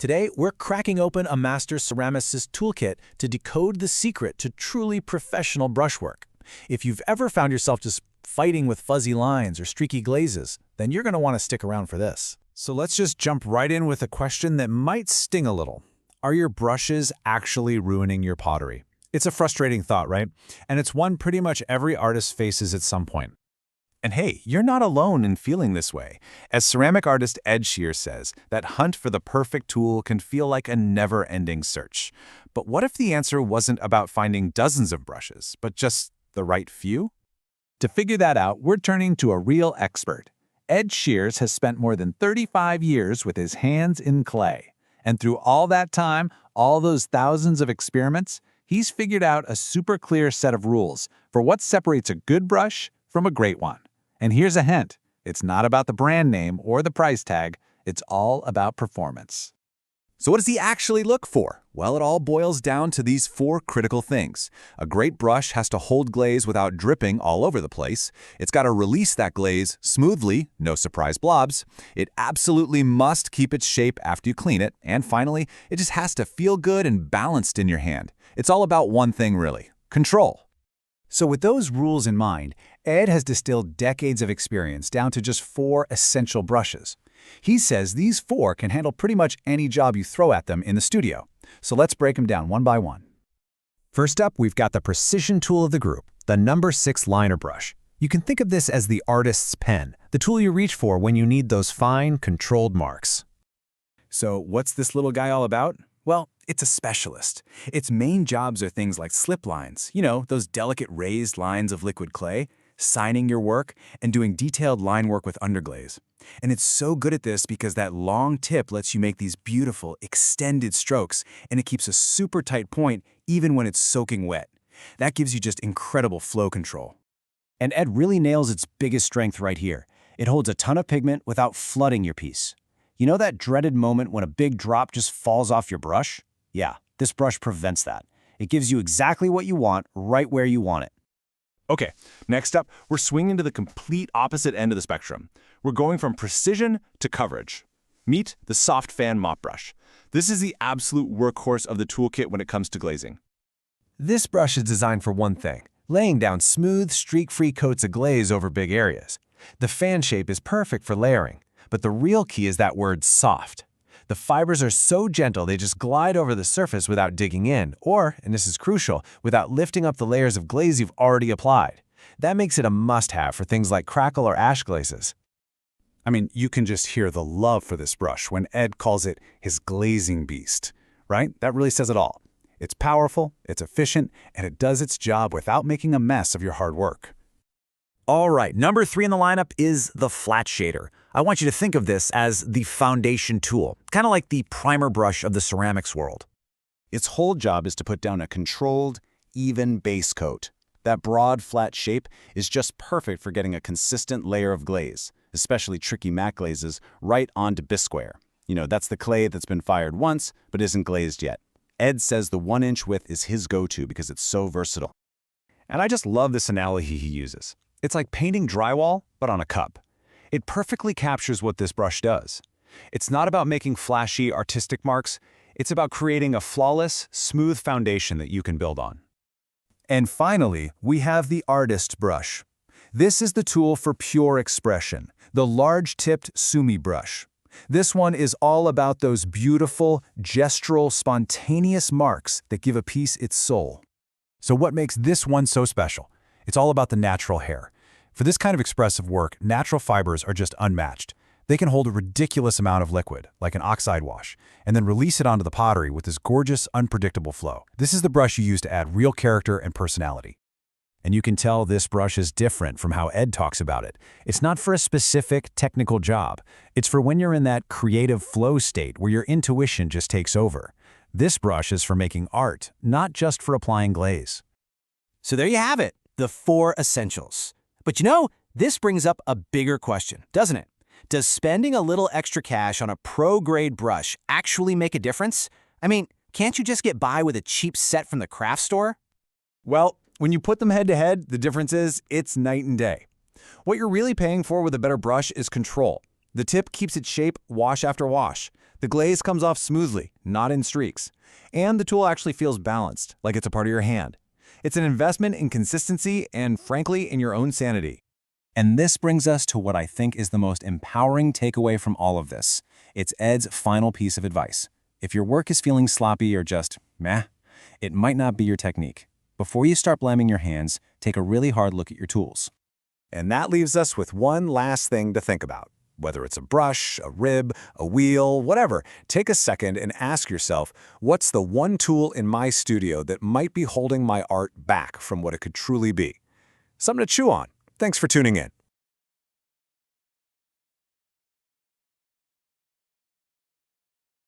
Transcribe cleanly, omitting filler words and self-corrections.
Today, we're cracking open a master ceramicist toolkit to decode the secret to truly professional brushwork. If you've ever found yourself just fighting with fuzzy lines or streaky glazes, then you're going to want to stick around for this. So let's just jump right in with a question that might sting a little. Are your brushes actually ruining your pottery? It's a frustrating thought, right? And it's one pretty much every artist faces at some point. And hey, you're not alone in feeling this way. As ceramic artist Ed Shear says, that hunt for the perfect tool can feel like a never-ending search. But what if the answer wasn't about finding dozens of brushes, but just the right few? To figure that out, we're turning to a real expert. Ed Shears has spent more than 35 years with his hands in clay. And through all that time, all those thousands of experiments, he's figured out a super clear set of rules for what separates a good brush from a great one. And here's a hint. It's not about the brand name or the price tag. It's all about performance. So what does he actually look for? Well, it all boils down to these 4 critical things. A great brush has to hold glaze without dripping all over the place. It's got to release that glaze smoothly, no surprise blobs. It absolutely must keep its shape after you clean it. And finally, it just has to feel good and balanced in your hand. It's all about one thing, really: control. So with those rules in mind, Ed has distilled decades of experience down to just 4 essential brushes. He says these 4 can handle pretty much any job you throw at them in the studio. So let's break them down one by one. First up, we've got the precision tool of the group, the number 6 liner brush. You can think of this as the artist's pen, the tool you reach for when you need those fine, controlled marks. So what's this little guy all about? Well, it's a specialist. Its main jobs are things like slip lines, those delicate raised lines of liquid clay, signing your work, and doing detailed line work with underglaze. And it's so good at this because that long tip lets you make these beautiful, extended strokes, and it keeps a super tight point even when it's soaking wet. That gives you just incredible flow control. And Ed really nails its biggest strength right here. It holds a ton of pigment without flooding your piece. You know that dreaded moment when a big drop just falls off your brush? Yeah, this brush prevents that. It gives you exactly what you want right where you want it. Okay, next up, we're swinging to the complete opposite end of the spectrum. We're going from precision to coverage. Meet the soft fan mop brush. This is the absolute workhorse of the toolkit when it comes to glazing. This brush is designed for one thing: laying down smooth, streak-free coats of glaze over big areas. The fan shape is perfect for layering, but the real key is that word soft. The fibers are so gentle they just glide over the surface without digging in, or, and this is crucial, without lifting up the layers of glaze you've already applied. That makes it a must-have for things like crackle or ash glazes. I mean, you can just hear the love for this brush when Ed calls it his glazing beast, right? That really says it all. It's powerful, it's efficient, and it does its job without making a mess of your hard work. All right, number 3 in the lineup is the flat shader. I want you to think of this as the foundation tool, kind of like the primer brush of the ceramics world. Its whole job is to put down a controlled, even base coat. That broad, flat shape is just perfect for getting a consistent layer of glaze, especially tricky matte glazes, right onto bisqueware. That's the clay that's been fired once but isn't glazed yet. Ed says the 1-inch width is his go-to because it's so versatile. And I just love this analogy he uses. It's like painting drywall, but on a cup. It perfectly captures what this brush does. It's not about making flashy, artistic marks. It's about creating a flawless, smooth foundation that you can build on. And finally, we have the artist brush. This is the tool for pure expression, the large-tipped Sumi brush. This one is all about those beautiful, gestural, spontaneous marks that give a piece its soul. So what makes this one so special? It's all about the natural hair. For this kind of expressive work, natural fibers are just unmatched. They can hold a ridiculous amount of liquid, like an oxide wash, and then release it onto the pottery with this gorgeous, unpredictable flow. This is the brush you use to add real character and personality. And you can tell this brush is different from how Ed talks about it. It's not for a specific technical job. It's for when you're in that creative flow state where your intuition just takes over. This brush is for making art, not just for applying glaze. So there you have it, the 4 essentials. But this brings up a bigger question, doesn't it? Does spending a little extra cash on a pro-grade brush actually make a difference? I mean, can't you just get by with a cheap set from the craft store? Well, when you put them head-to-head, the difference is it's night and day. What you're really paying for with a better brush is control. The tip keeps its shape wash after wash. The glaze comes off smoothly, not in streaks. And the tool actually feels balanced, like it's a part of your hand. It's an investment in consistency and, frankly, in your own sanity. And this brings us to what I think is the most empowering takeaway from all of this. It's Ed's final piece of advice. If your work is feeling sloppy or just meh, it might not be your technique. Before you start blaming your hands, take a really hard look at your tools. And that leaves us with one last thing to think about. Whether it's a brush, a rib, a wheel, whatever, take a second and ask yourself, what's the one tool in my studio that might be holding my art back from what it could truly be? Something to chew on. Thanks for tuning in.